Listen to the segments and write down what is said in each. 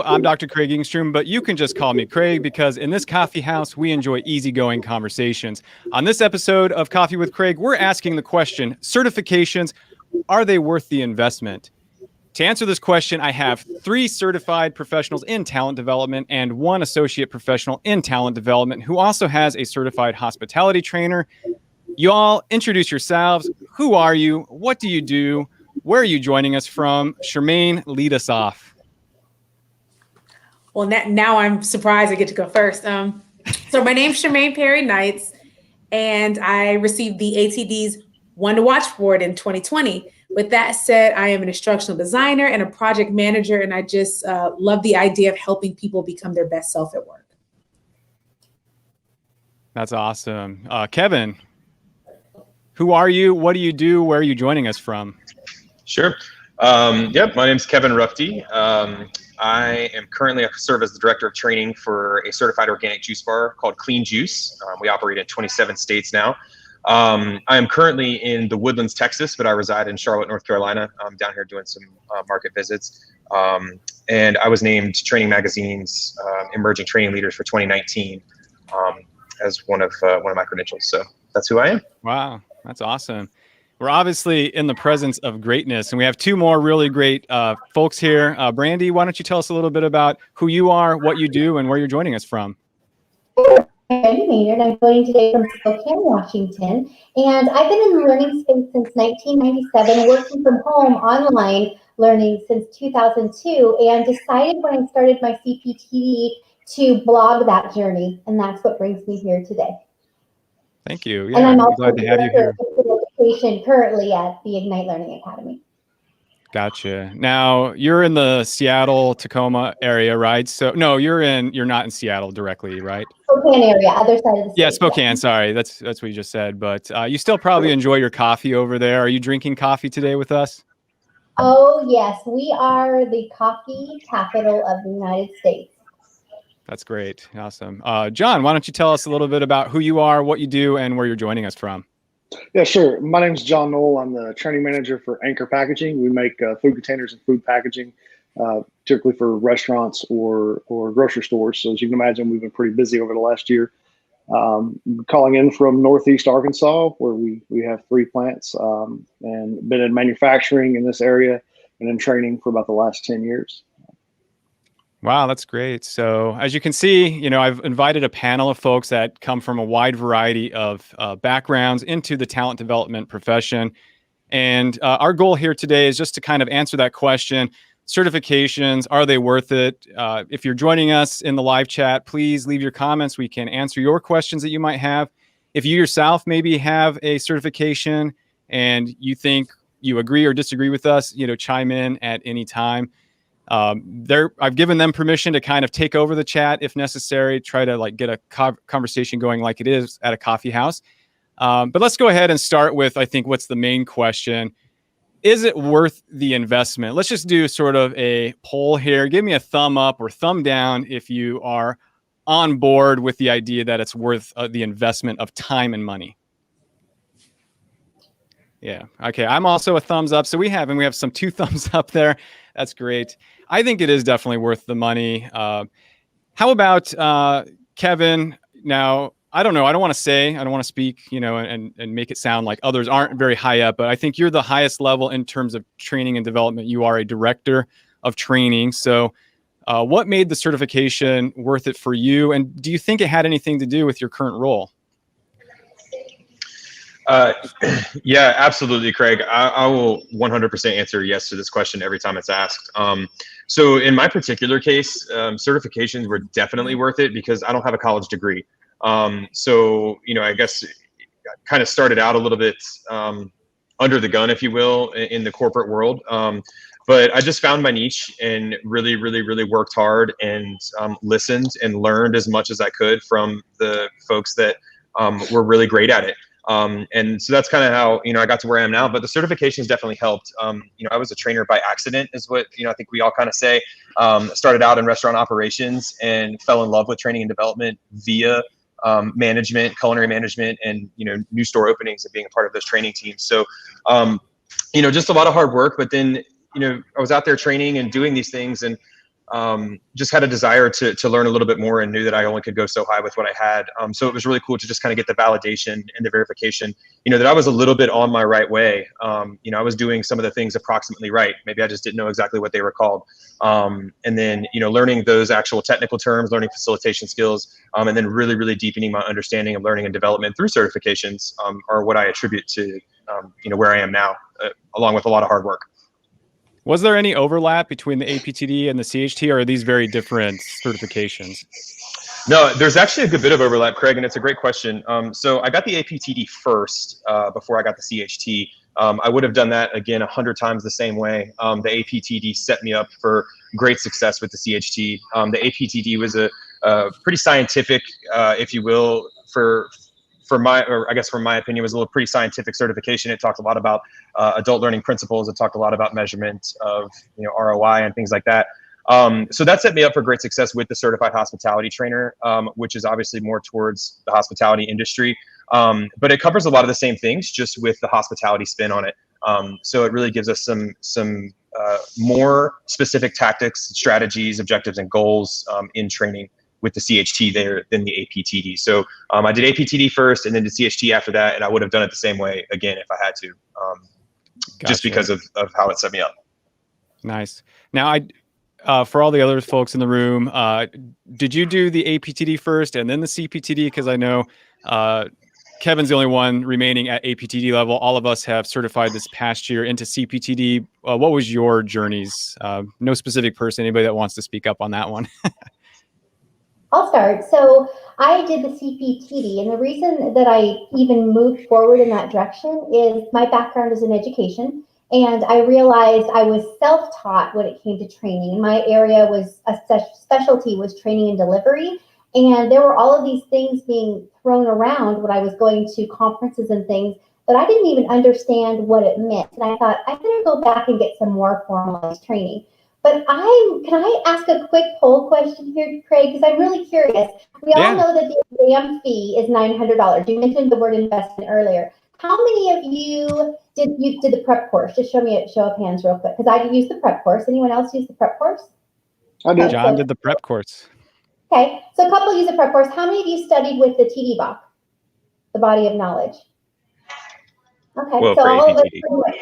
I'm Dr. Craig Ingstrom, but you can just call me Craig because in this coffee house, we enjoy easygoing conversations. On this episode of Coffee with Craig, we're asking the question, certifications, are they worth the investment? To answer this question, I have 3 certified professionals in talent development and 1 associate professional in talent development who also has a certified hospitality trainer. You all introduce yourselves. Who are you? What do you do? Where are you joining us from? Shermaine, lead us off. Well, now I'm surprised I get to go first. So my name's Shermaine Perry-Knights, and I received the ATD's One to Watch Award in 2020. With that said, I am an instructional designer and a project manager, and I just love the idea of helping people become their best self at work. That's awesome. Kevin, who are you? What do you do? Where are you joining us from? Sure. Yep, my name's Kevin Rufty. I am currently serve as the director of training for a certified organic juice bar called Clean Juice. We operate in 27 states now. I am currently in the Woodlands, Texas, but I reside in Charlotte, North Carolina. I'm down here doing some market visits. And I was named Training Magazine's Emerging Training Leaders for 2019 as one of my credentials. So that's who I am. Wow, that's awesome. We're obviously in the presence of greatness, and we have 2 more really great folks here. Brandi, why don't you tell us a little bit about who you are, what you do, and where you're joining us from? I'm Maynard. I'm joining today from Spokane, Washington, and I've been in the learning space since 1997, working from home online learning since 2002, and decided when I started my CPTD to blog that journey, and that's what brings me here today. Thank you. Yeah, and I'm also glad to have you here. Education currently at the Ignite Learning Academy. Gotcha. Now you're in the Seattle, Tacoma area, right? So no, you're not in Seattle directly, right? Spokane area, other side of the state. Yeah, Spokane. Yeah. Sorry, that's what you just said. But you still probably enjoy your coffee over there. Are you drinking coffee today with us? Oh yes, we are the coffee capital of the United States. That's great. Awesome. John, why don't you tell us a little bit about who you are, what you do, and where you're joining us from? Yeah, sure. My name is John Noell. I'm the training manager for Anchor Packaging. We make food containers and food packaging, particularly for restaurants or grocery stores. So as you can imagine, we've been pretty busy over the last year. Calling in from Northeast Arkansas, where we have 3 plants, and been in manufacturing in this area and in training for about the last 10 years. Wow, that's great. So as you can see, I've invited a panel of folks that come from a wide variety of backgrounds into the talent development profession. And our goal here today is just to kind of answer that question. Certifications, are they worth it? If you're joining us in the live chat, please leave your comments. We can answer your questions that you might have. If you yourself maybe have a certification and you think you agree or disagree with us, chime in at any time. I've given them permission to kind of take over the chat if necessary, try to get a conversation going like it is at a coffee house. But let's go ahead and start with, I think, what's the main question. Is it worth the investment? Let's just do sort of a poll here. Give me a thumb up or thumb down if you are on board with the idea that it's worth the investment of time and money. Yeah. Okay. I'm also a thumbs up. So we have some 2 thumbs up there. That's great. I think it is definitely worth the money. How about Kevin? Now, I don't know. I don't want to speak, and make it sound like others aren't very high up, but I think you're the highest level in terms of training and development. You are a director of training. So what made the certification worth it for you? And do you think it had anything to do with your current role? Yeah, absolutely, Craig. I will 100% answer yes to this question every time it's asked. So in my particular case, certifications were definitely worth it because I don't have a college degree. So, I guess kind of started out a little bit under the gun, if you will, in the corporate world. But I just found my niche and really, really, really worked hard and listened and learned as much as I could from the folks that were really great at it. And so that's kind of how, I got to where I am now, but the certifications definitely helped. I was a trainer by accident is what, I think we all kind of say. Started out in restaurant operations and fell in love with training and development via management, culinary management, and, new store openings and being a part of those training teams. So, just a lot of hard work, but then, I was out there training and doing these things and just had a desire to learn a little bit more, and knew that I only could go so high with what I had. So it was really cool to just kind of get the validation and the verification, that I was a little bit on my right way. I was doing some of the things approximately right. Maybe I just didn't know exactly what they were called. And then, learning those actual technical terms, learning facilitation skills, and then really, really deepening my understanding of learning and development through certifications are what I attribute to, where I am now, along with a lot of hard work. Was there any overlap between the APTD and the CHT, or are these very different certifications? No, there's actually a good bit of overlap, Craig, and it's a great question. So I got the APTD first before I got the CHT. I would have done that again 100 times the same way. The APTD set me up for great success with the CHT. The APTD was a pretty scientific, if you will, from my opinion, was a little pretty scientific certification. It talked a lot about adult learning principles. It talked a lot about measurement of ROI and things like that. So that set me up for great success with the certified hospitality trainer, which is obviously more towards the hospitality industry. But it covers a lot of the same things, just with the hospitality spin on it. So it really gives us some more specific tactics, strategies, objectives, and goals in training with the CHT there than the APTD. So I did APTD first and then the CHT after that, and I would have done it the same way again if I had to, just because of how it set me up. Nice. Now, for all the other folks in the room, did you do the APTD first and then the CPTD? Because I know Kevin's the only one remaining at APTD level. All of us have certified this past year into CPTD. What was your journeys? No specific person, anybody that wants to speak up on that one. I'll start. So I did the CPTD, and the reason that I even moved forward in that direction is my background is in education, and I realized I was self-taught when it came to training. My area was specialty was training and delivery, and there were all of these things being thrown around when I was going to conferences and things that I didn't even understand what it meant. And I thought, I better go back and get some more formalized training. But can I ask a quick poll question here, Craig? Because I'm really curious. We all know that the exam fee is $900. You mentioned the word investment earlier. How many of you did the prep course? Just show me a show of hands real quick, because I used the prep course. Anyone else use the prep course? I did. John did the prep course. Okay, so a couple use the prep course. How many of you studied with the TD book, the body of knowledge? Okay, well, so all of us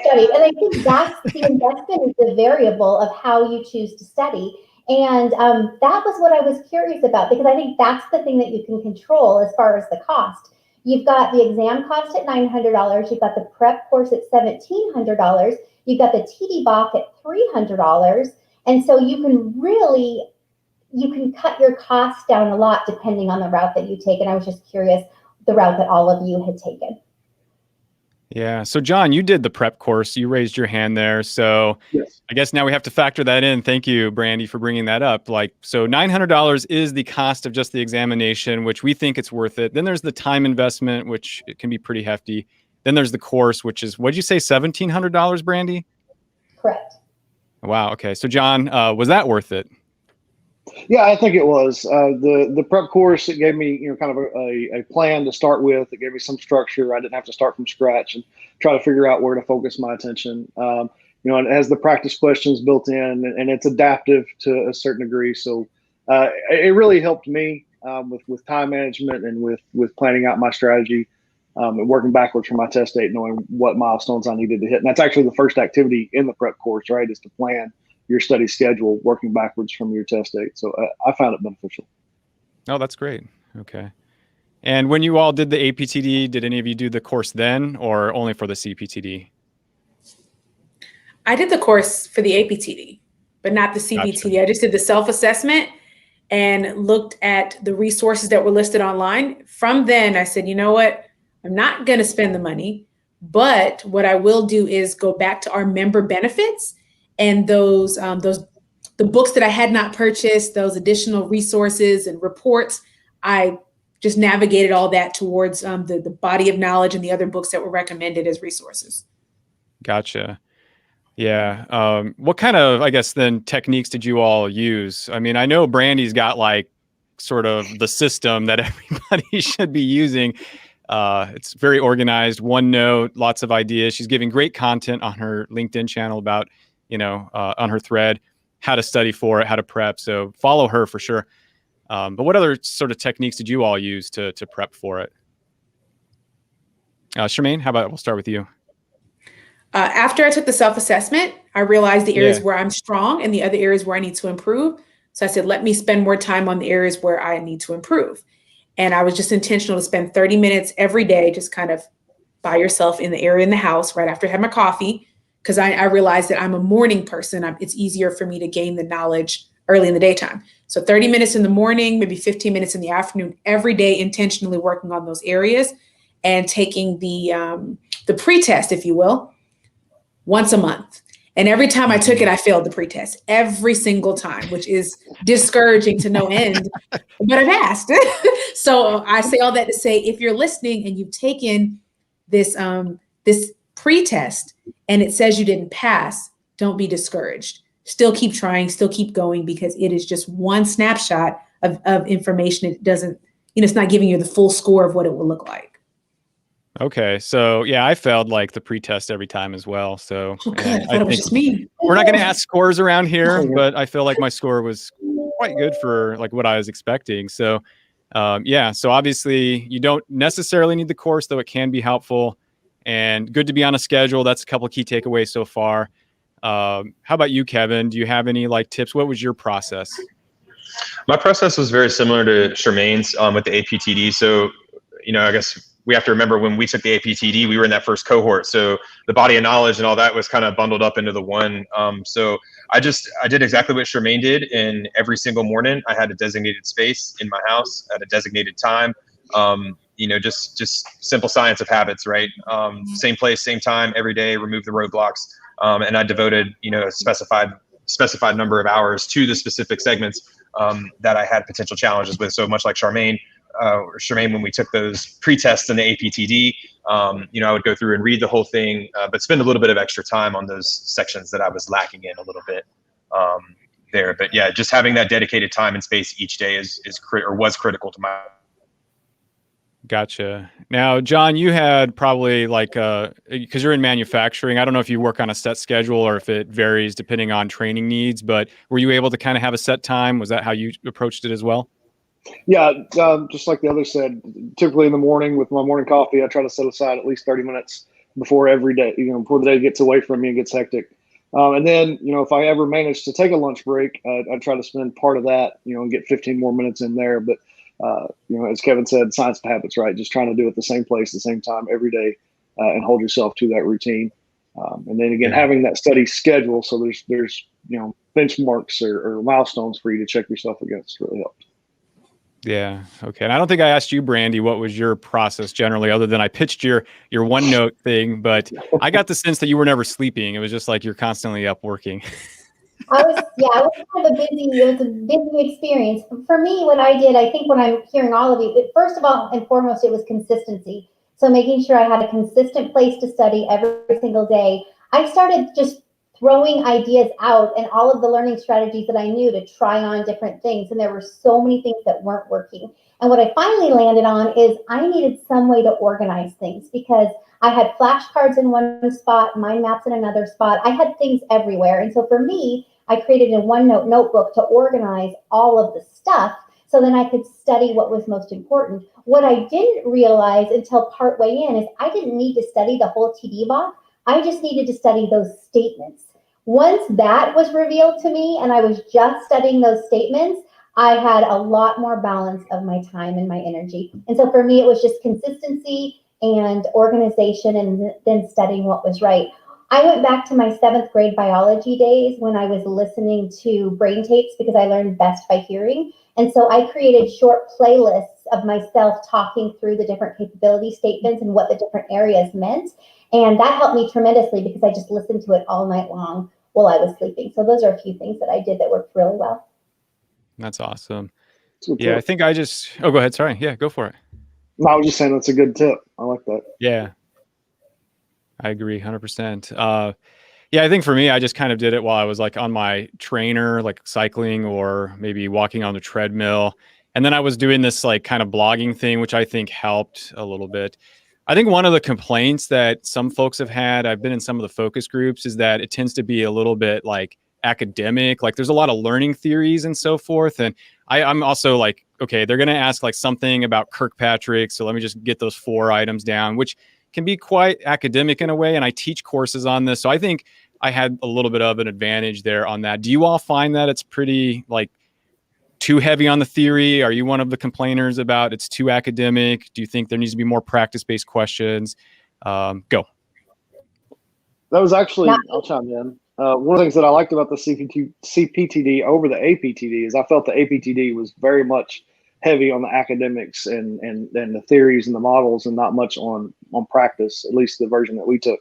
studied, and I think that's the investment is the variable of how you choose to study. And that was what I was curious about, because I think that's the thing that you can control as far as the cost. You've got the exam cost at $900. You've got the prep course at $1,700. You've got the TD Bach at $300. And so you can cut your costs down a lot depending on the route that you take. And I was just curious the route that all of you had taken. Yeah. So John, you did the prep course. You raised your hand there. So yes. I guess now we have to factor that in. Thank you, Brandi, for bringing that up. So $900 is the cost of just the examination, which we think it's worth it. Then there's the time investment, which it can be pretty hefty. Then there's the course, which is, what'd you say, $1,700, Brandi? Correct. Wow. Okay. So John, was that worth it? Yeah, I think it was. The prep course, it gave me, kind of a plan to start with. It gave me some structure. I didn't have to start from scratch and try to figure out where to focus my attention. And it has the practice questions built in, and it's adaptive to a certain degree. So it really helped me with time management and with planning out my strategy and working backwards from my test date, knowing what milestones I needed to hit. And that's actually the first activity in the prep course, right, is to plan your study schedule, working backwards from your test date. So I found it beneficial. Oh, that's great. Okay. And when you all did the APTD, did any of you do the course then, or only for the CPTD? I did the course for the APTD, but not the CPTD. Gotcha. I just did the self-assessment and looked at the resources that were listed online. From then I said, you know what? I'm not going to spend the money, but what I will do is go back to our member benefits. And the books that I had not purchased, those additional resources and reports, I just navigated all that towards the body of knowledge and the other books that were recommended as resources. Gotcha. Yeah. What kind of, I guess, then techniques did you all use? I mean, I know Brandi's got sort of the system that everybody should be using. It's very organized, OneNote, lots of ideas. She's giving great content on her LinkedIn channel about, on her thread. how to study for it, how to prep. So follow her for sure. But what other sort of techniques did you all use to prep for it? Shermaine, how about we'll start with you? After I took the self-assessment, I realized the areas where I'm strong and the other areas where I need to improve. So I said, let me spend more time on the areas where I need to improve. And I was just intentional to spend 30 minutes every day, just kind of by yourself in the area in the house right after I had my coffee, because I realized that I'm a morning person. It's easier for me to gain the knowledge early in the daytime. So 30 minutes in the morning, maybe 15 minutes in the afternoon, every day, intentionally working on those areas and taking the pretest, if you will, once a month. And every time I took it, I failed the pretest every single time, which is discouraging to no end, but I passed. So I say all that to say, if you're listening and you've taken this pretest and it says you didn't pass, don't be discouraged. Still keep trying, still keep going, because it is just one snapshot of information. It doesn't, it's not giving you the full score of what it will look like. Okay, so yeah, I failed like the pretest every time as well. So I thought it was just me. We're not going to ask scores around here, but I feel like my score was quite good for like what I was expecting. So yeah, so obviously you don't necessarily need the course, though it can be helpful, and good to be on a schedule. That's a couple of key takeaways so far. How about you, Kevin? Do you have any like tips? What was your process? My process was very similar to Shermaine's with the APTD. So, I guess we have to remember when we took the APTD, we were in that first cohort. So the body of knowledge and all that was kind of bundled up into the one. So I did exactly what Shermaine did. And every single morning I had a designated space in my house at a designated time. Just simple science of habits, right? Same place, same time, every day, remove the roadblocks. And I devoted, a specified number of hours to the specific segments that I had potential challenges with. So much like Shermaine, when we took those pre-tests in the APTD, I would go through and read the whole thing, but spend a little bit of extra time on those sections that I was lacking in a little bit there. But yeah, just having that dedicated time and space each day was critical to my. Gotcha. Now, John, you had probably like, because you're in manufacturing, I don't know if you work on a set schedule or if it varies depending on training needs, but were you able to kind of have a set time? Was that how you approached it as well? Yeah, just like the others said, typically in the morning with my morning coffee, I try to set aside at least 30 minutes before every day, before the day gets away from me and gets hectic. And then, if I ever manage to take a lunch break, I try to spend part of that, and get 15 more minutes in there. But, as Kevin said, science of habits, right? Just trying to do it the same place, the same time every day and hold yourself to that routine. And then again, having that study schedule. So there's benchmarks or milestones for you to check yourself against really helps. Yeah. Okay. And I don't think I asked you, Brandi, what was your process generally, other than I pitched your OneNote thing, but I got the sense that you were never sleeping. It was just like you're constantly up working. It was kind of it was a busy experience. For me, what I did, I think when I'm hearing all of you, first of all and foremost, it was consistency. So making sure I had a consistent place to study every single day. I started just throwing ideas out and all of the learning strategies that I knew to try on different things. And there were so many things that weren't working. And what I finally landed on is I needed some way to organize things, because I had flashcards in one spot, mind maps in another spot. I had things everywhere. And so for me, I created a OneNote notebook to organize all of the stuff so then I could study what was most important. What I didn't realize until partway in is I didn't need to study the whole TD block. I just needed to study those statements. Once that was revealed to me and I was just studying those statements, I had a lot more balance of my time and my energy. And so for me, it was just consistency and organization and then studying what was right. I went back to my 7th grade biology days when I was listening to brain tapes, because I learned best by hearing. And so I created short playlists of myself talking through the different capability statements and what the different areas meant. And that helped me tremendously because I just listened to it all night long while I was sleeping. So those are a few things that I did that worked really well. That's awesome. Yeah, I think go ahead. Sorry. Yeah, go for it. No, I was just saying that's a good tip. I like that. Yeah, I agree 100%. Yeah, I think for me, I just kind of did it while I was like on my trainer, like cycling or maybe walking on the treadmill. And then I was doing this like kind of blogging thing, which I think helped a little bit. I think one of the complaints that some folks have had, I've been in some of the focus groups, is that it tends to be a little bit like academic. Like there's a lot of learning theories and so forth. And I'm also like, okay, they're going to ask like something about Kirkpatrick. So let me just get those 4 items down, which can be quite academic in a way. And I teach courses on this. So I think I had a little bit of an advantage there on that. Do you all find that it's pretty like too heavy on the theory? Are you one of the complainers about it's too academic? Do you think there needs to be more practice-based questions? Go. That was actually, I'll chime in. One of the things that I liked about the CPTD over the APTD is I felt the APTD was very much heavy on the academics and the theories and the models, and not much on practice, at least the version that we took.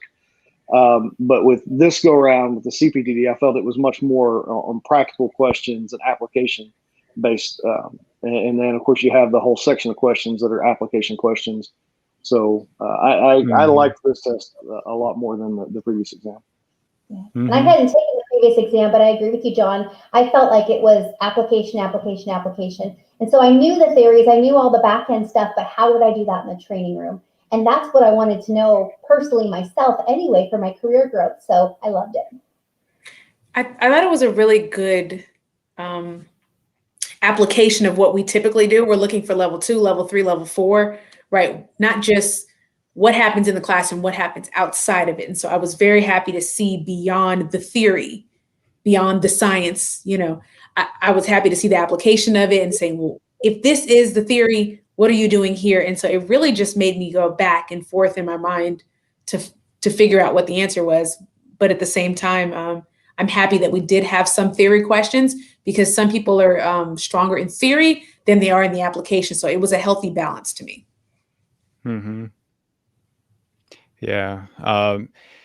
But with this go around with the CPTD, I felt it was much more on practical questions and application based. And then of course you have the whole section of questions that are application questions. So I liked this test a lot more than the previous exam. Yeah. And I hadn't taken the previous exam, but I agree with you, John. I felt like it was application. And so I knew the theories, I knew all the back end stuff, but how would I do that in the training room? And that's what I wanted to know personally myself anyway for my career growth. So I loved it. I thought it was a really good application of what we typically do. We're looking for level 2, level 3, level 4, right? Not just what happens in the classroom, what happens outside of it. And so I was very happy to see beyond the theory, beyond the science. You know, I was happy to see the application of it and saying, well, if this is the theory, what are you doing here? And so it really just made me go back and forth in my mind to figure out what the answer was. But at the same time, I'm happy that we did have some theory questions, because some people are stronger in theory than they are in the application. So it was a healthy balance to me. Mm-hmm. Yeah.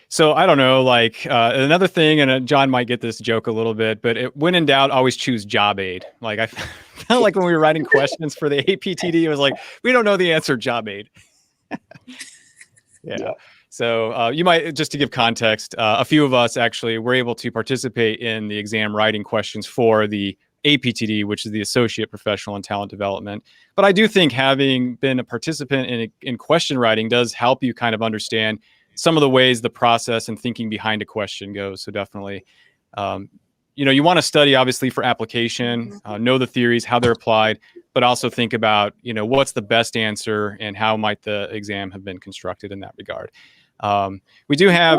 So I don't know, like another thing, and John might get this joke a little bit, but when in doubt, always choose job aid. Like I felt like when we were writing questions for the APTD, it was like, we don't know the answer, job aid. Yeah. So you might, just to give context, a few of us actually were able to participate in the exam writing questions for the APTD, which is the Associate Professional and Talent Development. But I do think having been a participant in question writing does help you kind of understand some of the ways the process and thinking behind a question goes. So definitely, you want to study obviously for application, know the theories, how they're applied, but also think about, what's the best answer and how might the exam have been constructed in that regard. We do have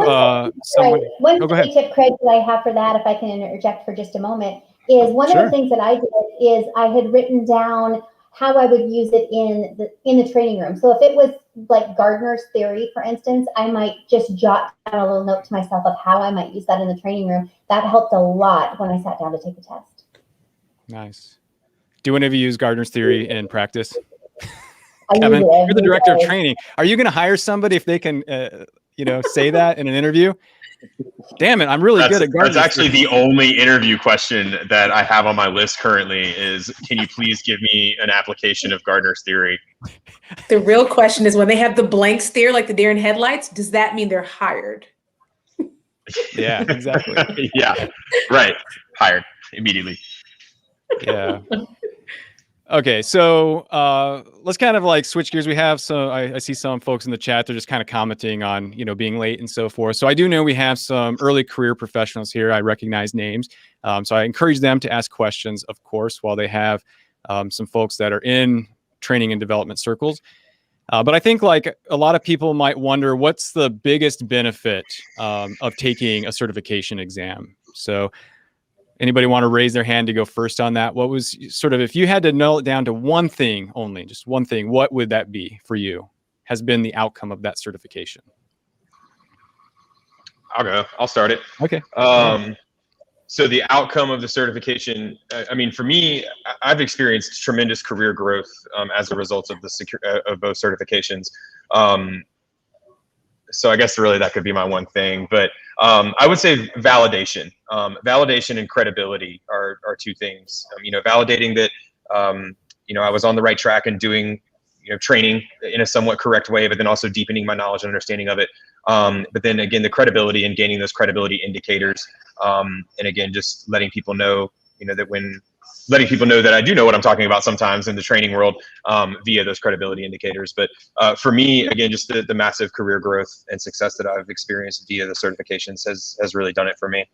somebody. One go ahead. tip, Craig, that I have for that, if I can interject for just a moment, is one of the things that I did is I had written down how I would use it in the training room. So if it was like Gardner's Theory, for instance, I might just jot down a little note to myself of how I might use that in the training room. That helped a lot when I sat down to take the test. Nice. Do any of you use Gardner's Theory in practice? Kevin, you're the director of training. Are you going to hire somebody if they can, say that in an interview? Damn it, I'm really good at Gardner's. That's actually the only interview question that I have on my list currently is, can you please give me an application of Gardner's Theory? The real question is, when they have the blank stare like the deer in headlights, does that mean they're hired? Yeah, exactly. Yeah, right. Hired immediately. Yeah. Okay, so let's kind of like switch gears. We have I see some folks in the chat, they're just kind of commenting on, being late and so forth. So I do know we have some early career professionals here. I recognize names. So I encourage them to ask questions, of course, while they have some folks that are in training and development circles. But I think like a lot of people might wonder, what's the biggest benefit of taking a certification exam? So anybody want to raise their hand to go first on that? What was sort of, if you had to nail it down to one thing only, just one thing, what would that be for you? Has been the outcome of that certification? I'll go. I'll start it. Okay. So the outcome of the certification, I mean, for me, I've experienced tremendous career growth as a result of of both certifications. So I guess really that could be my one thing, but I would say validation. Validation and credibility are two things. Validating that I was on the right track and doing training in a somewhat correct way, but then also deepening my knowledge and understanding of it. But then again, the credibility and gaining those credibility indicators, and again, just letting people know letting people know that I do know what I'm talking about sometimes in the training world via those credibility indicators. But for me, again, just the massive career growth and success that I've experienced via the certifications has really done it for me.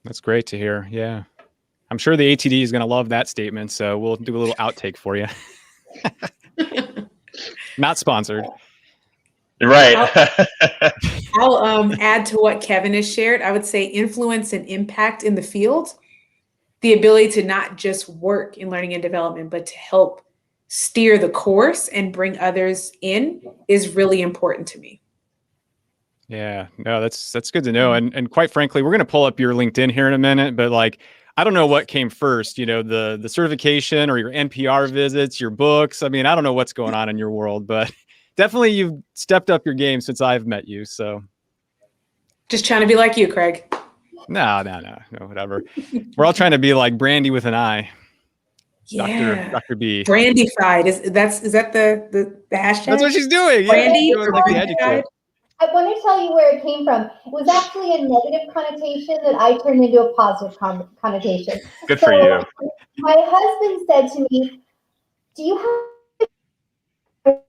That's great to hear. Yeah. I'm sure the ATD is going to love that statement. So we'll do a little outtake for you. Not sponsored. Right. I'll add to what Kevin has shared. I would say influence and impact in the field, the ability to not just work in learning and development, but to help steer the course and bring others in is really important to me. Yeah, no, that's good to know. And quite frankly, we're going to pull up your LinkedIn here in a minute, but like, I don't know what came first, the certification or your NPR visits, your books. I mean, I don't know what's going on in your world, but definitely you've stepped up your game since I've met you. So just trying to be like you, Craig. No, whatever. We're all trying to be like Brandi with an I. Yeah. Dr. B. Brandified. Is that the hashtag? That's what she's doing. Brandy. Yeah, like the adjective. I want to tell you where it came from. It was actually a negative connotation that I turned into a positive connotation. Good for you. My husband said to me, do you have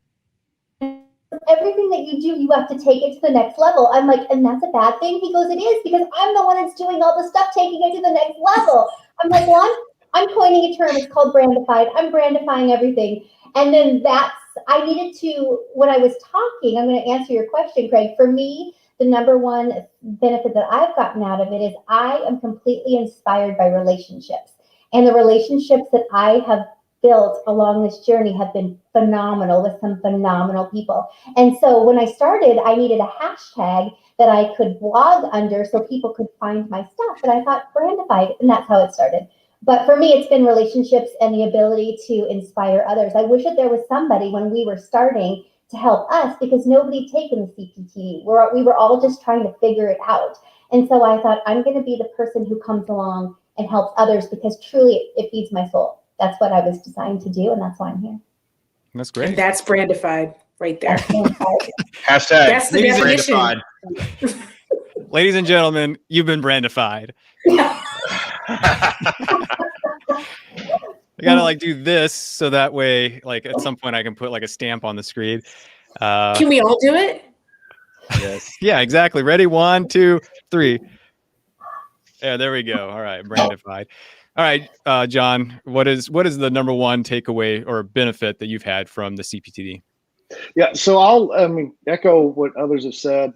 everything that you do, you have to take it to the next level? I'm like, and that's a bad thing? He goes, it is, because I'm the one that's doing all the stuff, taking it to the next level. I'm like, well, I'm coining a term. It's called brandified. I'm brandifying everything. And then I needed to, when I was talking, I'm going to answer your question, Craig. For me, the number one benefit that I've gotten out of it is I am completely inspired by relationships. And the relationships that I have built along this journey have been phenomenal with some phenomenal people. And so when I started, I needed a hashtag that I could blog under so people could find my stuff. And I thought brandified, and that's how it started. But for me, it's been relationships and the ability to inspire others. I wish that there was somebody when we were starting to help us, because nobody taken the CPTD. We were all just trying to figure it out. And so I thought, I'm going to be the person who comes along and helps others, because truly it feeds my soul. That's what I was designed to do, and that's why I'm here. That's great. And that's brandified right there. Hashtag. That's the definition. Brandified. Ladies and gentlemen, you've been brandified. I gotta like do this so that way, like at some point, I can put like a stamp on the screen. Can we all do it? Yes. Yeah, exactly. Ready? 1, 2, 3. Yeah, there we go. All right, brandified. All right, John, what is the number one takeaway or benefit that you've had from the CPTD? Yeah, so I'll echo what others have said.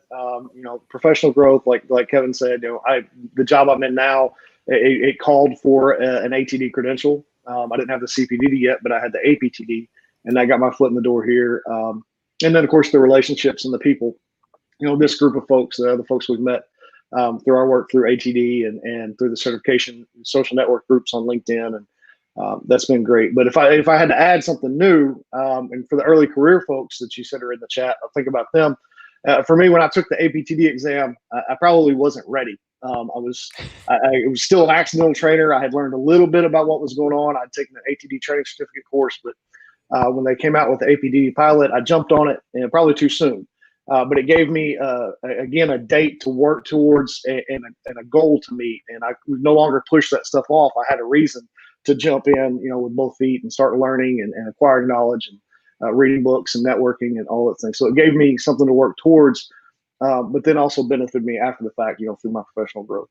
Professional growth, like Kevin said, the job I'm in now, it called for an ATD credential. I didn't have the CPTD yet, but I had the APTD, and I got my foot in the door here. And then, of course, the relationships and the people. This group of folks, the folks we've met through our work through ATD and through the certification social network groups on LinkedIn, and that's been great. But if I had to add something new, and for the early career folks that you said are in the chat, I'll think about them. For me, when I took the APTD exam, I probably wasn't ready. I was still an accidental trainer. I had learned a little bit about what was going on. I'd taken an ATD training certificate course, but when they came out with the APTD pilot, I jumped on it, and probably too soon. But it gave me, again, a date to work towards and a goal to meet. And I would no longer push that stuff off. I had a reason to jump in, with both feet and start learning and acquiring knowledge and reading books and networking and all those things. So it gave me something to work towards, but then also benefited me after the fact, through my professional growth.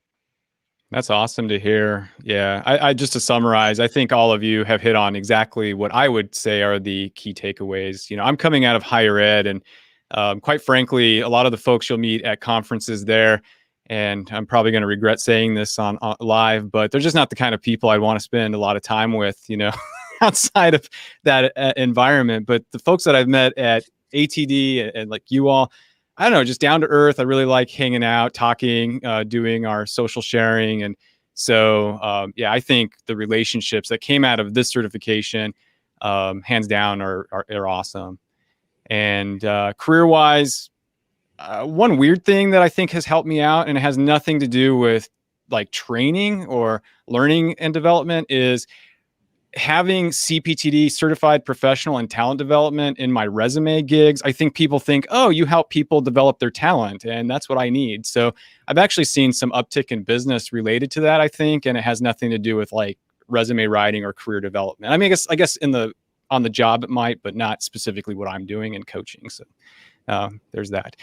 That's awesome to hear. Yeah. I just to summarize, I think all of you have hit on exactly what I would say are the key takeaways. I'm coming out of higher ed, and quite frankly, a lot of the folks you'll meet at conferences there, and I'm probably going to regret saying this on live, but they're just not the kind of people I want to spend a lot of time with, outside of that environment. But the folks that I've met at ATD and like you all, I don't know, just down to earth. I really like hanging out, talking, doing our social sharing. And so, I think the relationships that came out of this certification, hands down, are awesome. And career-wise, one weird thing that I think has helped me out, and it has nothing to do with like training or learning and development, is having CPTD, certified professional and talent development, in my resume gigs. I think people think, oh, you help people develop their talent, and that's what I need. So I've actually seen some uptick in business related to that, I think, and it has nothing to do with like resume writing or career development. I mean, I guess on the job it might, but not specifically what I'm doing in coaching. So there's that.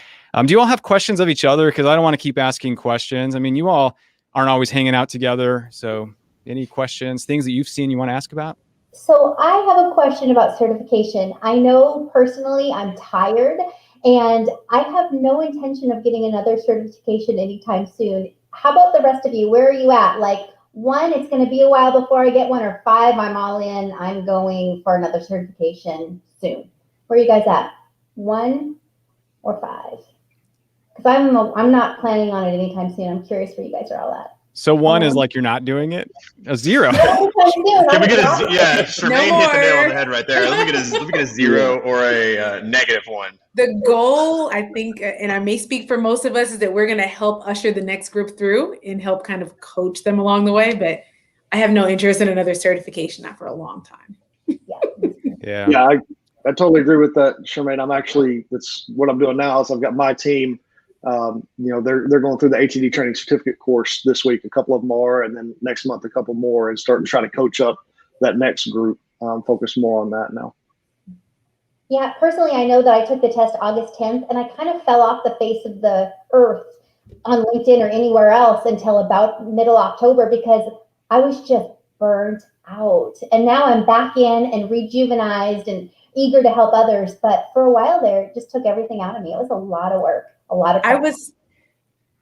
Do you all have questions of each other? Because I don't want to keep asking questions. I mean, you all aren't always hanging out together. So any questions, things that you've seen you want to ask about? So I have a question about certification. I know personally I'm tired and I have no intention of getting another certification anytime soon. How about the rest of you? Where are you at? Like 1, it's going to be a while before I get one, or 5, I'm all in. I'm going for another certification soon. Where are you guys at? 1 or 5? Because I'm not planning on it anytime soon. I'm curious where you guys are all at. So 1 is like you're not doing it. A 0. Can we get a yeah? Shermaine hit the nail on the head right there. Let me get a 0 or a -1. The goal, I think, and I may speak for most of us, is that we're going to help usher the next group through and help kind of coach them along the way. But I have no interest in another certification, not for a long time. Yeah. I totally agree with that, Shermaine. That's what I'm doing now. Is I've got my team. They're going through the ATD training certificate course this week. A couple of them are, and then next month a couple more, and starting to try to coach up that next group. Focus more on that now. Yeah, personally, I know that I took the test August 10th, and I kind of fell off the face of the earth on LinkedIn or anywhere else until about middle October, because I was just burnt out. And now I'm back in and rejuvenized and eager to help others. But for a while there, it just took everything out of me. It was a lot of work, a lot of practice.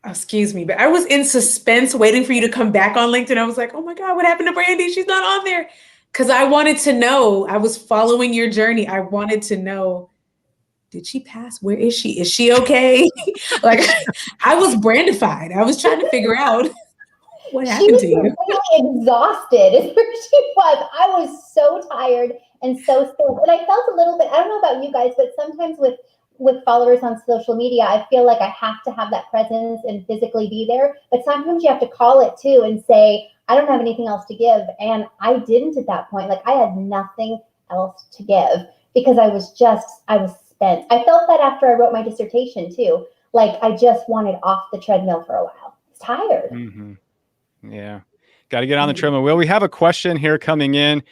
But I was in suspense waiting for you to come back on LinkedIn. I was like, oh my God, what happened to Brandi? She's not on there. Because I wanted to know, I was following your journey. I wanted to know, did she pass? Where is she? Is she okay? Like, I was brandified. I was trying to figure out what happened to you. She was really exhausted is where she was. I was so tired and so still. And I felt a little bit, I don't know about you guys, but sometimes with followers on social media, I feel like I have to have that presence and physically be there. But sometimes you have to call it too and say, I don't have anything else to give. And I didn't at that point. Like, I had nothing else to give because I was spent. I felt that after I wrote my dissertation too. Like, I just wanted off the treadmill for a while. I was tired. Mm-hmm. Yeah. Got to get on the treadmill. Well, we have a question here coming in.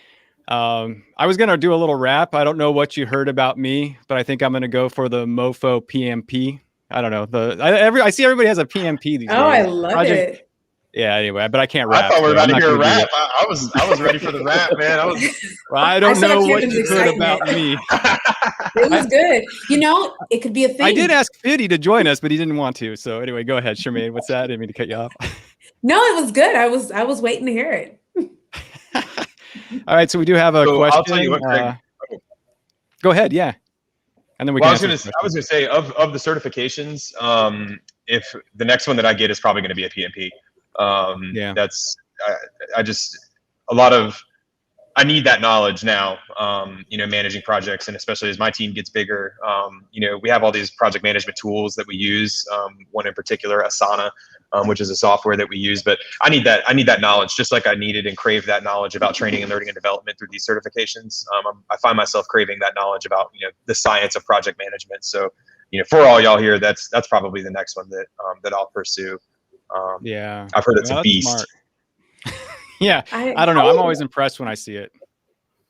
I was going to do a little rap. I don't know what you heard about me, but I think I'm going to go for the MoFo PMP. I don't know. I see everybody has a PMP these days. Oh, I love it. Yeah, anyway, but I can't rap. I thought we were about to hear a rap. It. I was ready for the rap, man. Well, I don't know what you heard about me. It was good. It could be a thing. I did ask Fiddy to join us, but he didn't want to. So anyway, go ahead, Shermaine. What's that? I didn't mean to cut you off. No, it was good. I was waiting to hear it. All right, so we do have a question. I'll tell you what, Craig. Go ahead, yeah. And then I was going to say of the certifications, if the next one that I get is probably going to be a PMP. That's I need that knowledge now, managing projects, and especially as my team gets bigger, we have all these project management tools that we use, one in particular, Asana, which is a software that we use, but I need that knowledge, just like I needed and crave that knowledge about training and learning and development through these certifications. I find myself craving that knowledge about, the science of project management. So, for all y'all here, that's probably the next one that I'll pursue. I've heard it's a beast. Smart. Yeah, I don't know. I'm always impressed when I see it.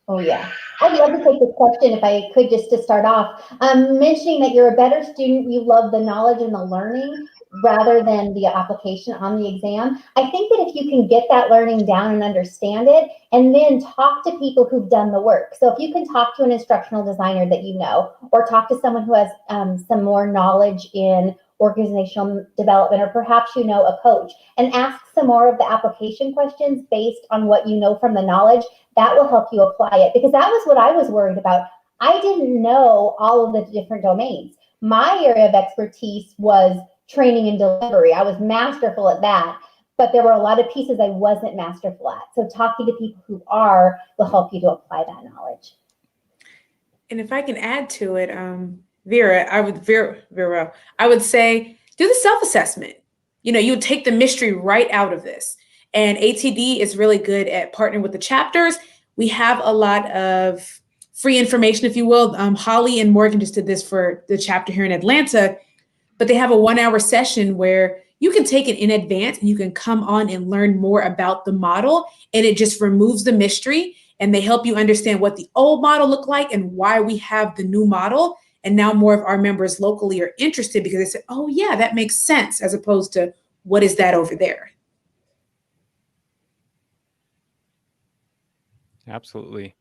Oh, yeah. I'd love to take this question if I could, just to start off. Mentioning that you're a better student, you love the knowledge and the learning rather than the application on the exam. I think that if you can get that learning down and understand it, and then talk to people who've done the work. So if you can talk to an instructional designer that you know, or talk to someone who has some more knowledge in organizational development, or perhaps a coach, and ask some more of the application questions based on what you know from the knowledge, that will help you apply it. Because that was what I was worried about. I didn't know all of the different domains. My area of expertise was training and delivery. I was masterful at that, but there were a lot of pieces I wasn't masterful at. So talking to people who are will help you to apply that knowledge. And if I can add to it, Vera, I would say do the self-assessment. You would take the mystery right out of this. And ATD is really good at partnering with the chapters. We have a lot of free information, if you will. Holly and Morgan just did this for the chapter here in Atlanta, but they have a 1-hour session where you can take it in advance and you can come on and learn more about the model, and it just removes the mystery, and they help you understand what the old model looked like and why we have the new model. And now more of our members locally are interested because they say, oh yeah, that makes sense, as opposed to what is that over there? Absolutely.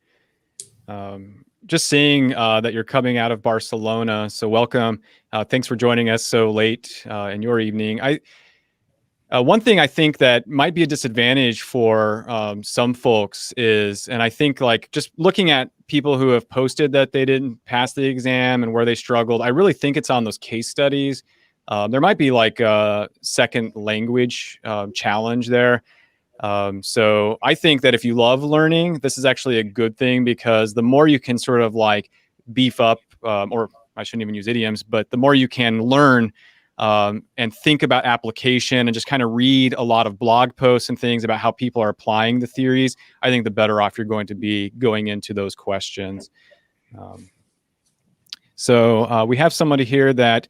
Just seeing that you're coming out of Barcelona, so welcome. Thanks for joining us so late in your evening. One thing I think that might be a disadvantage for some folks is, and I think like just looking at people who have posted that they didn't pass the exam and where they struggled, I really think it's on those case studies. There might be like a second language challenge there. So I think that if you love learning, this is actually a good thing, because the more you can sort of like beef up, or I shouldn't even use idioms, but the more you can learn and think about application and just kind of read a lot of blog posts and things about how people are applying the theories, I think the better off you're going to be going into those questions. So we have somebody here that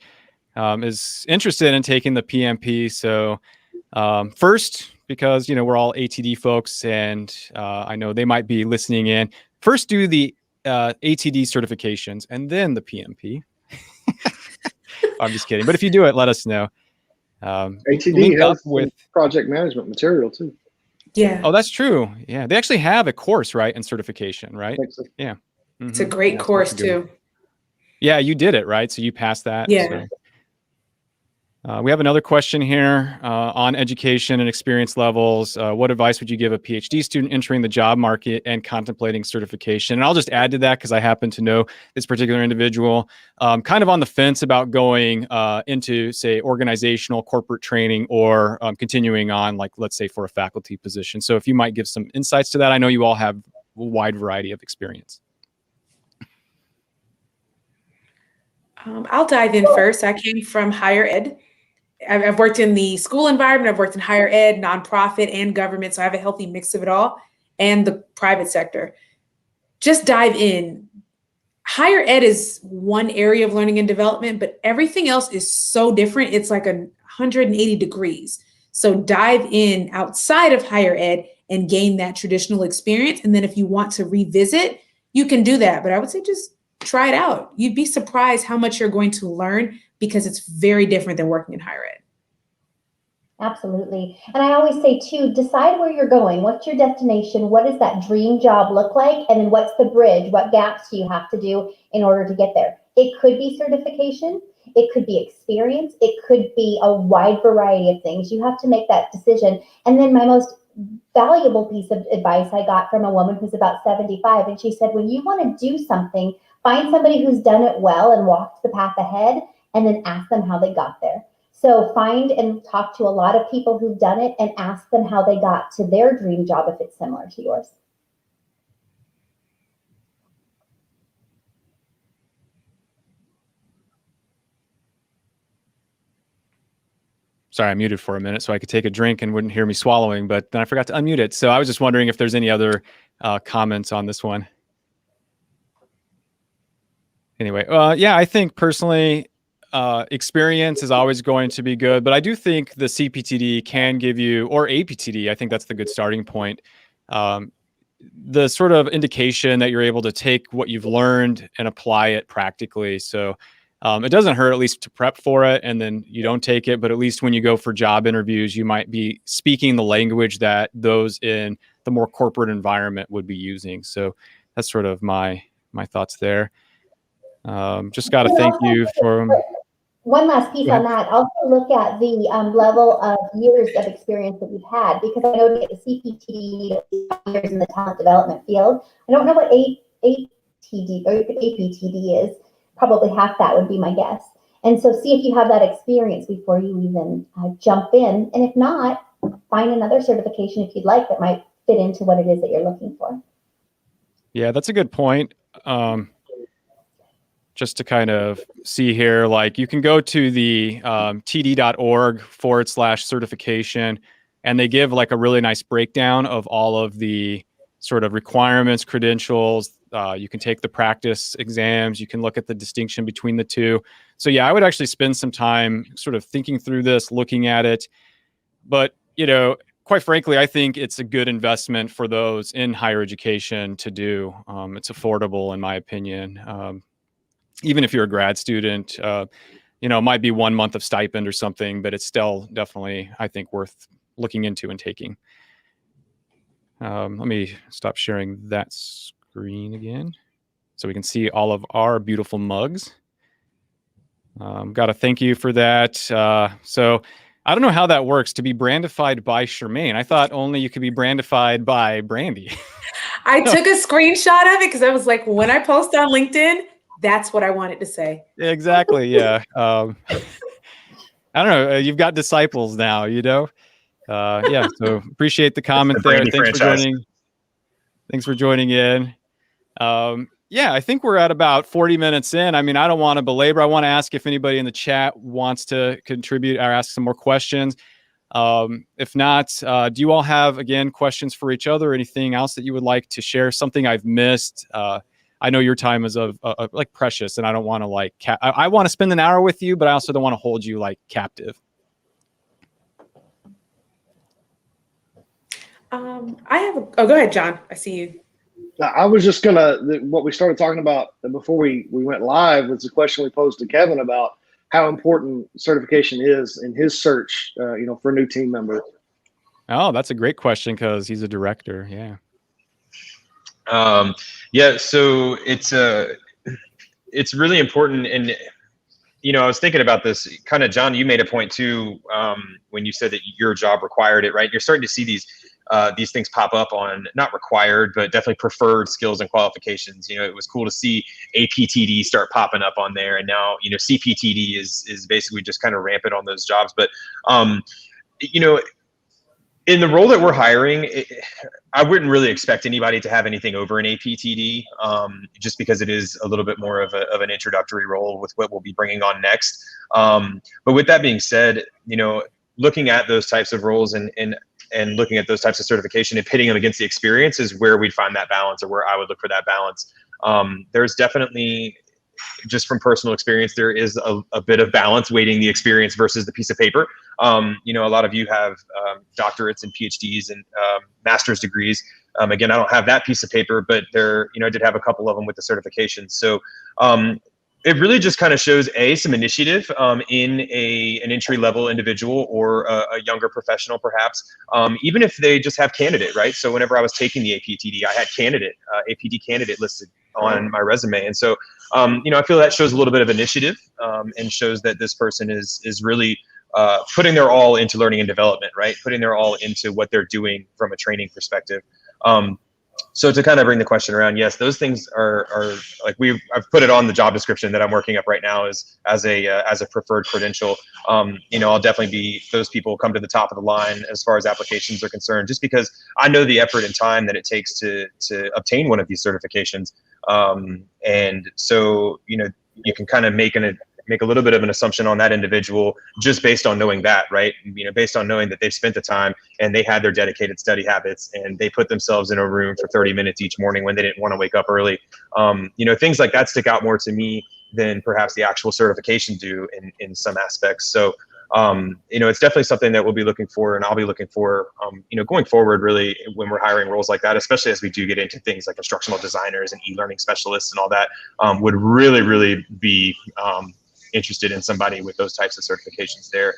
is interested in taking the PMP. So first, because we're all ATD folks, and I know they might be listening in. First, do the ATD certifications, and then the PMP. I'm just kidding, but if you do it, let us know. ATD has with project management material too. Yeah. Oh, that's true. Yeah, they actually have a course, right, in certification, right? So. Yeah. Mm-hmm. It's a great course too. Yeah, you did it, right? So you passed that. Yeah. So. We have another question here on education and experience levels. What advice would you give a PhD student entering the job market and contemplating certification? And I'll just add to that, because I happen to know this particular individual, kind of on the fence about going into, say, organizational corporate training, or continuing on, like, let's say, for a faculty position. So if you might give some insights to that. I know you all have a wide variety of experience. I'll dive in first. I came from higher ed. I've worked in the school environment. I've worked in higher ed, nonprofit, and government. So I have a healthy mix of it all, and the private sector. Just dive in. Higher ed is one area of learning and development, but everything else is so different. It's like 180 degrees. So dive in outside of higher ed and gain that traditional experience. And then if you want to revisit, you can do that. But I would say just try it out. You'd be surprised how much you're going to learn, because it's very different than working in higher ed. Absolutely. And I always say too, decide where you're going. What's your destination? What does that dream job look like? And then what's the bridge? What gaps do you have to do in order to get there? It could be certification. It could be experience. It could be a wide variety of things. You have to make that decision. And then my most valuable piece of advice I got from a woman who's about 75. And she said, when you want to do something, find somebody who's done it well and walked the path ahead, and then ask them how they got there. So find and talk to a lot of people who've done it and ask them how they got to their dream job if it's similar to yours. Sorry, I muted for a minute so I could take a drink and wouldn't hear me swallowing, but then I forgot to unmute it. So I was just wondering if there's any other comments on this one. Anyway, yeah, I think personally, experience is always going to be good, but I do think the CPTD can give you, or APTD, I think that's the good starting point, the sort of indication that you're able to take what you've learned and apply it practically. So it doesn't hurt, at least, to prep for it, and then you don't take it, but at least when you go for job interviews, you might be speaking the language that those in the more corporate environment would be using. So that's sort of my thoughts there. Just got to thank you for... One last piece on that. Also look at the level of years of experience that you've had, because I know to get the CPTD, you need at least 5 years in the talent development field. I don't know what APTD or APTD is. Probably half that would be my guess. And so see if you have that experience before you even jump in. And if not, find another certification if you'd like that might fit into what it is that you're looking for. Yeah, that's a good point. Just to kind of see here, like you can go to the td.org/certification, and they give like a really nice breakdown of all of the sort of requirements, credentials. You can take the practice exams. You can look at the distinction between the two. So yeah, I would actually spend some time sort of thinking through this, looking at it. But, quite frankly, I think it's a good investment for those in higher education to do. It's affordable, in my opinion. Even if you're a grad student, it might be 1 month of stipend or something, but it's still definitely, I think, worth looking into and taking. Let me stop sharing that screen again so we can see all of our beautiful mugs. Got to thank you for that. So I don't know how that works to be brandified by Shermaine. I thought only you could be brandified by Brandi. I took a screenshot of it because I was like, when I post on LinkedIn, that's what I wanted to say. Exactly. Yeah. I don't know. You've got disciples now, you know? Yeah. So appreciate the comment the there. Brandi Thanks for franchise. joining. Thanks for joining in. Yeah, I think we're at about 40 minutes in. I mean, I don't want to belabor. I want to ask if anybody in the chat wants to contribute or ask some more questions. If not, do you all have, again, questions for each other? Anything else that you would like to share? Something I've missed? I know your time is of like precious, and I don't want to like, I want to spend an hour with you, but I also don't want to hold you like captive. I have oh, go ahead, John. I see you. I was just what we started talking about before we went live was the question we posed to Kevin about how important certification is in his search, for new team members. Oh, that's a great question because he's a director. Yeah. Yeah. So it's really important. And, I was thinking about this kind of, John, you made a point too, when you said that your job required it, right? You're starting to see these things pop up on not required, but definitely preferred skills and qualifications. It was cool to see APTD start popping up on there. And now, CPTD is basically just kind of rampant on those jobs. But, in the role that we're hiring, I wouldn't really expect anybody to have anything over an APTD, just because it is a little bit more of an introductory role with what we'll be bringing on next. But with that being said, looking at those types of roles and looking at those types of certification and pitting them against the experience is where we'd find that balance, or where I would look for that balance. There's definitely, just from personal experience, there is a bit of balance weighting the experience versus the piece of paper. A lot of you have doctorates and PhDs and master's degrees. Again, I don't have that piece of paper, but I did have a couple of them with the certifications. So it really just kind of shows some initiative in an entry-level individual or a younger professional, perhaps, even if they just have candidate, right? So whenever I was taking the APTD, I had APD candidate listed on my resume. And so, I feel that shows a little bit of initiative and shows that this person is really putting their all into learning and development, right? Putting their all into what they're doing from a training perspective. So to kind of bring the question around, yes, those things are like I've put it on the job description that I'm working up right now as a preferred credential. I'll definitely be, those people come to the top of the line as far as applications are concerned, just because I know the effort and time that it takes to obtain one of these certifications. And so, you can kind of make a little bit of an assumption on that individual just based on knowing that, right? Based on knowing that they've spent the time and they had their dedicated study habits and they put themselves in a room for 30 minutes each morning when they didn't want to wake up early. Things like that stick out more to me than perhaps the actual certification do in some aspects. So, it's definitely something that we'll be looking for, and I'll be looking for, going forward, really, when we're hiring roles like that, especially as we do get into things like instructional designers and e-learning specialists and all that, would really, really be interested in somebody with those types of certifications there.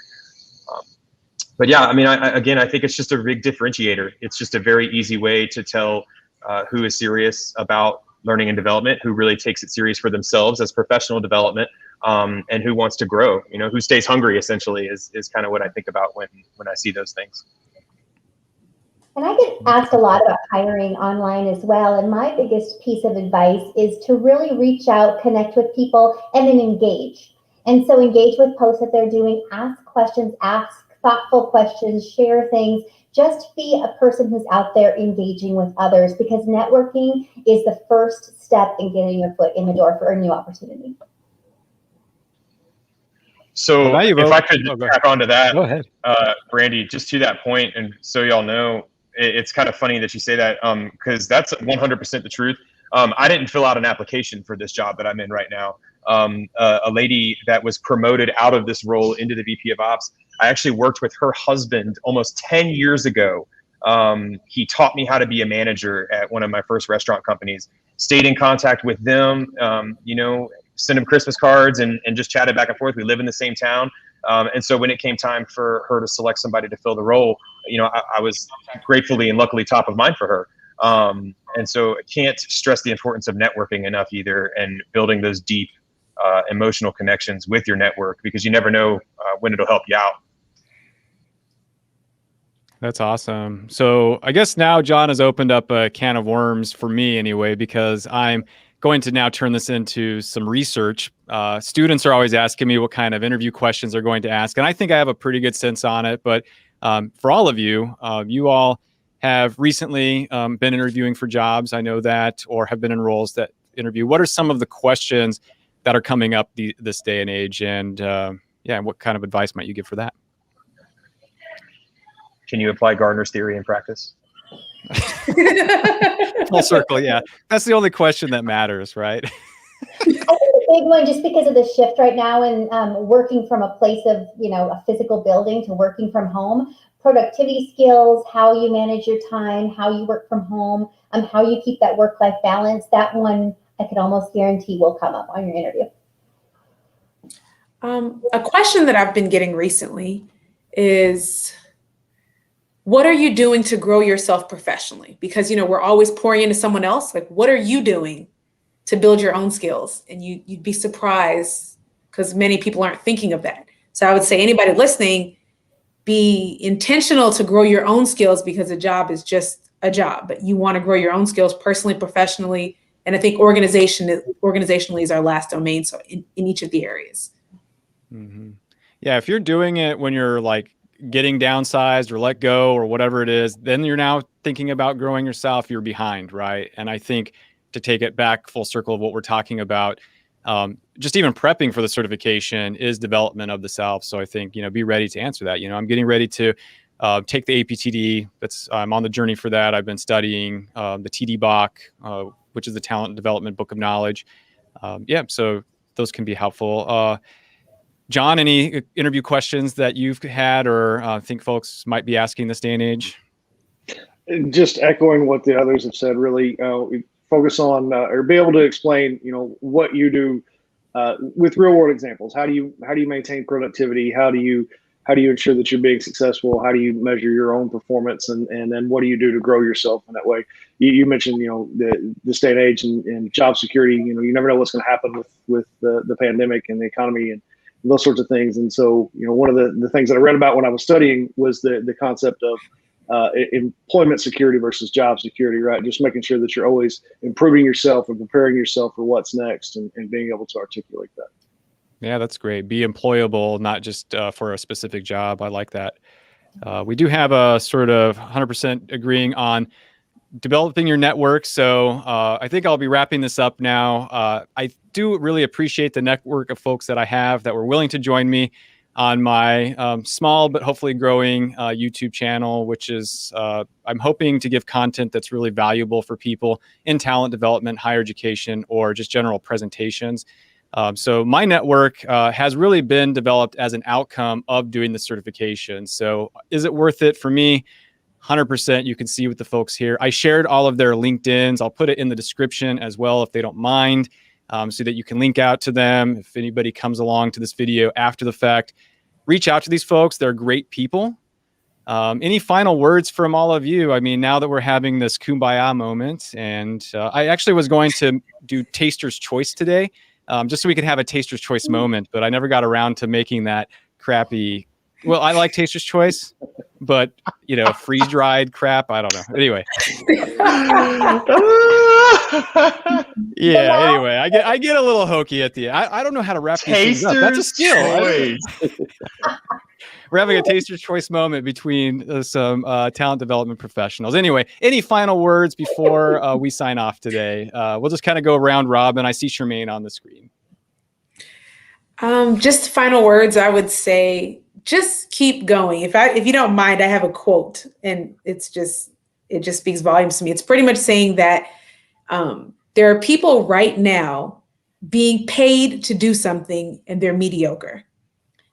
But yeah, I think it's just a big differentiator. It's just a very easy way to tell who is serious about learning and development, who really takes it serious for themselves as professional development, and who wants to grow, who stays hungry, essentially, is kind of what I think about when I see those things. And I get asked a lot about hiring online as well. And my biggest piece of advice is to really reach out, connect with people, and then engage. And so engage with posts that they're doing, ask questions, ask thoughtful questions, share things. Just be a person who's out there engaging with others, because networking is the first step in getting your foot in the door for a new opportunity. So if I could tack onto that, go ahead. Brandi, just to that point, and so y'all know, it's kind of funny that you say that, because that's 100% the truth. I didn't fill out an application for this job that I'm in right now. A lady that was promoted out of this role into the VP of Ops, I actually worked with her husband almost 10 years ago. He taught me how to be a manager at one of my first restaurant companies. Stayed in contact with them, sent them Christmas cards and just chatted back and forth. We live in the same town. And so when it came time for her to select somebody to fill the role, I was gratefully and luckily top of mind for her. And so I can't stress the importance of networking enough either, and building those deep emotional connections with your network, because you never know when it'll help you out. That's awesome. So I guess now John has opened up a can of worms for me anyway, because I'm going to now turn this into some research. Students are always asking me what kind of interview questions they're going to ask, and I think I have a pretty good sense on it. But for all of you, you all have recently been interviewing for jobs, I know that, or have been in roles that interview. What are some of the questions that are coming up this day and age? And what kind of advice might you give for that? Can you apply Gardner's theory in practice? Full circle, yeah. That's the only question that matters, right? I think the big one, just because of the shift right now and working from a place of, a physical building to working from home, productivity skills, how you manage your time, how you work from home, how you keep that work-life balance, that one I could almost guarantee will come up on your interview. A question that I've been getting recently is, what are you doing to grow yourself professionally? Because, we're always pouring into someone else. Like, what are you doing to build your own skills? And you'd be surprised, because many people aren't thinking of that. So I would say anybody listening, be intentional to grow your own skills, because a job is just a job, but you want to grow your own skills personally, professionally. And I think organizationally is our last domain. So in each of the areas. Mm-hmm. Yeah. If you're doing it when you're like getting downsized or let go or whatever it is, then you're now thinking about growing yourself, you're behind, right? And I think, to take it back full circle of what we're talking about, just even prepping for the certification is development of the self. So I think, be ready to answer that. I'm getting ready to take the APTD. I'm on the journey for that. I've been studying the TD Bach, which is the Talent Development Book of Knowledge. So those can be helpful. John, any interview questions that you've had or think folks might be asking this day and age? Just echoing what the others have said, really focus on or be able to explain, what you do with real world examples. How do you maintain productivity? How do you ensure that you're being successful? How do you measure your own performance? And then what do you do to grow yourself in that way? You mentioned, this day and age and job security. You never know what's going to happen with the pandemic and the economy and those sorts of things. And so, one of the things that I read about when I was studying was the concept of employment security versus job security, right? Just making sure that you're always improving yourself and preparing yourself for what's next and being able to articulate that. Yeah, that's great. Be employable, not just for a specific job. I like that. We do have a sort of 100% agreeing on developing your network. So I think I'll be wrapping this up now. I do really appreciate the network of folks that I have that were willing to join me on my small but hopefully growing YouTube channel, which is I'm hoping to give content that's really valuable for people in talent development, higher education, or just general presentations. So my network has really been developed as an outcome of doing the certification. So is it worth it for me? 100%. You can see with the folks here. I shared all of their LinkedIns. I'll put it in the description as well if they don't mind, so that you can link out to them. If anybody comes along to this video after the fact, reach out to these folks. They're great people. Any final words from all of you? I mean, now that we're having this kumbaya moment, and I actually was going to do Taster's Choice today, just so we could have a Taster's Choice moment, but I never got around to making that crappy. Well, I like Taster's Choice, but freeze-dried crap, I don't know. Anyway. Yeah, anyway, I get a little hokey at the end. I don't know how to wrap these things up. That's a skill. We're having a Taster's Choice moment between some talent development professionals. Anyway, any final words before we sign off today? We'll just kind of go round robin. I see Shermaine on the screen. Just final words, I would say, just keep going. If you don't mind, I have a quote, and it just speaks volumes to me. It's pretty much saying that there are people right now being paid to do something and they're mediocre.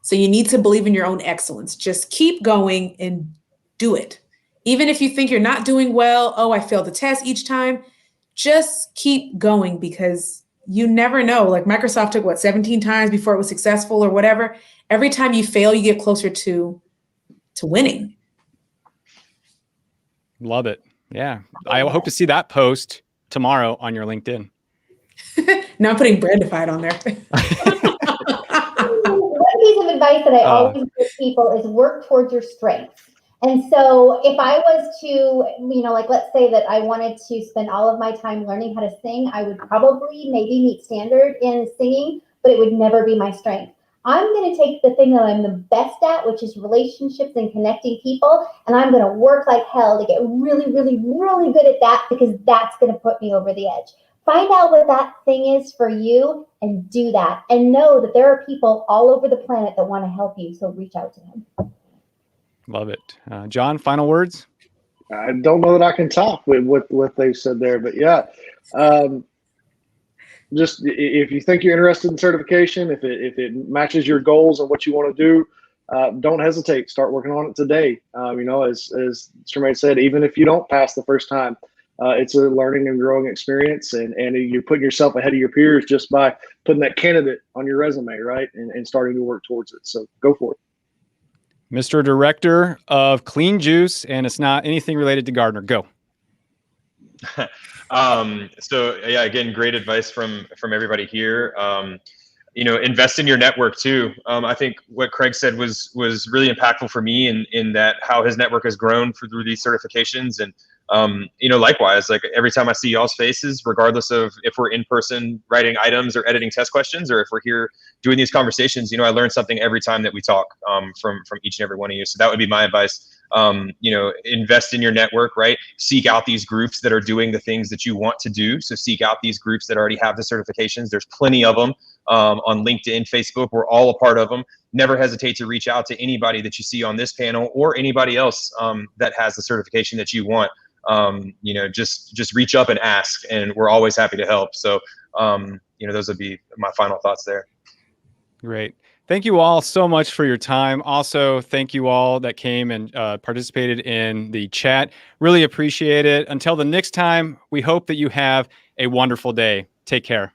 So you need to believe in your own excellence. Just keep going and do it. Even if you think you're not doing well, I failed the test each time, just keep going, because you never know. Like Microsoft took 17 times before it was successful or whatever. Every time you fail, you get closer to winning. Love it. Yeah. I hope to see that post tomorrow on your LinkedIn. Now I'm putting Brandified on there. One piece of advice that I always give people is work towards your strengths. And so if I was to, you know, like, let's say that I wanted to spend all of my time learning how to sing, I would probably maybe meet standard in singing, but it would never be my strength. I'm going to take the thing that I'm the best at, which is relationships and connecting people, and I'm going to work like hell to get really, really, really good at that, because that's going to put me over the edge. Find out what that thing is for you and do that. And know that there are people all over the planet that want to help you, so reach out to them. Love it. John, final words? I don't know that I can top with what they said there, but yeah. Just if you think you're interested in certification, if it matches your goals and what you want to do, don't hesitate. Start working on it today. You know, as Shermaine said, even if you don't pass the first time, it's a learning and growing experience, and you're putting yourself ahead of your peers just by putting that candidate on your resume, right, and starting to work towards it. So go for it. Mr. Director of Clean Juice, and it's not anything related to Gardner. Go. So yeah, again, great advice from everybody here. You know, invest in your network too. I think what Craig said was really impactful for me in that how his network has grown through these certifications. And you know, likewise, like every time I see y'all's faces, regardless of if we're in person writing items or editing test questions, or if we're here doing these conversations, you know, I learn something every time that we talk from each and every one of you. So that would be my advice. You know, invest in your network, right? Seek out these groups that are doing the things that you want to do. So seek out these groups that already have the certifications. There's plenty of them on LinkedIn, Facebook. We're all a part of them. Never hesitate to reach out to anybody that you see on this panel or anybody else that has the certification that you want. You know, just reach up and ask, and we're always happy to help. So, you know, those would be my final thoughts there. Great. Thank you all so much for your time. Also, thank you all that came and participated in the chat. Really appreciate it. Until the next time, we hope that you have a wonderful day. Take care.